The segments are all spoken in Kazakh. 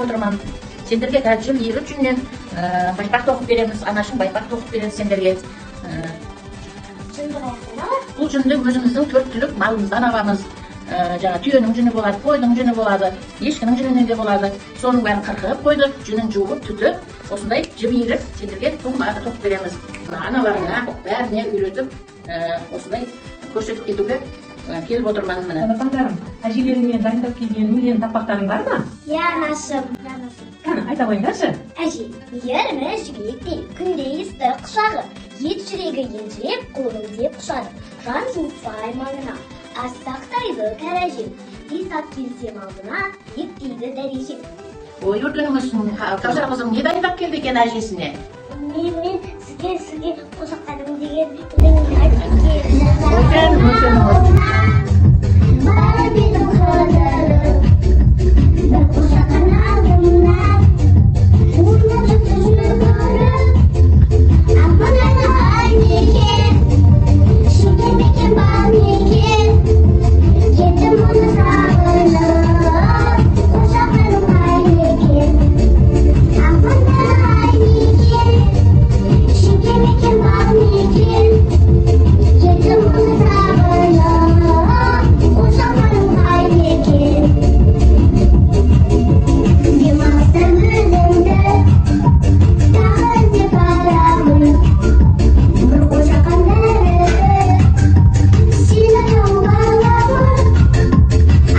отырман. Сендерге қазір ел үчүнөн байпакты окуп беребиз, анашың байпакты окуп берет сендерге. Бул жүндү өзүбүздүн 4 түлүк малыбыздан алабыз. Жана түйөнүн жүнү болот, койдун жүнү болот, эчкинин жүнүнөн да болот. Сонун баарын кыркып койдук, жүнүн жууп, түтүп, осундай жибийирип сендерге тумбаарды токуп беребиз. Аналарына бәріне үйрөтүп, осындай көрсөтүп кетүүгө келип отурман мына. Балдарым, ажелерің менен дайындап келген өлең таппактарың бар ма? Я, нашым. Кана, айта коюңдарчы. Әже, ерімі жібектей, күнде ыстық құшағы, ет жүрегі елжіреп, қолым деп құшады. Жан жуытпай маңына, астақтайды кәрәжем, тесап келсем алдына, еттейді дәрежем. Ой, өргөнүңүзсүн, Кавсар кызым не дайындап келди экен ажесине? Мен сізге қосақтадым деген өлеңді айтып келдім. Бара бетін қыдырып, бір қошаққан алдымнан, ойнап жүрді жүгіріп, аманайда ай мекен, шекен мекен бар мекен, кеттім оны сағынып, қошаққаным ай мекен, аманайда ай мекен, шекен мекен бар мекен, кеттім оны сағынып, қошаққаным ай мекен. Демалыстан өзіңді тағы іздеп барамын, бір қошаққан дәрі сені тауып аламын.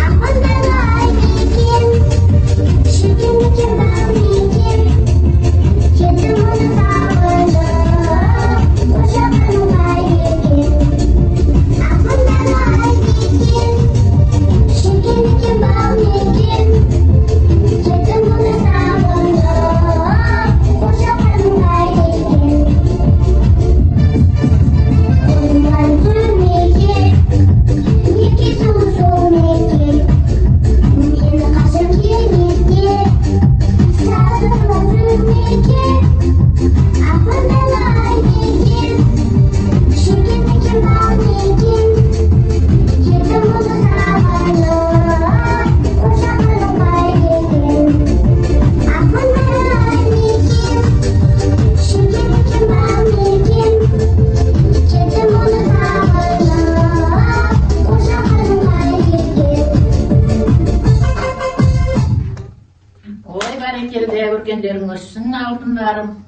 Амандан ай мекен, шекен мекен бар мекен, кеттім оны сағынып, қошаққаным ай мекен. Амандан ай мекен, шекен мекен бар мекен, кеттім оны сағынып, қошаққаным ай мекен. Қолымнан көрмеген, неке сұлу сол мекен, мені қашан кенетке, сағынып жүрмекен. Амандан ай мекен, шекен мекен бар мекен, кеттім оны сағынып, қошаққаным ай мекен. Амандан ай мекен, шекен мекен бар мекен, кеттім оны сағынып, қошаққаным ай мекен. Ой, барекелде, өркендерің өссүн алтындарым.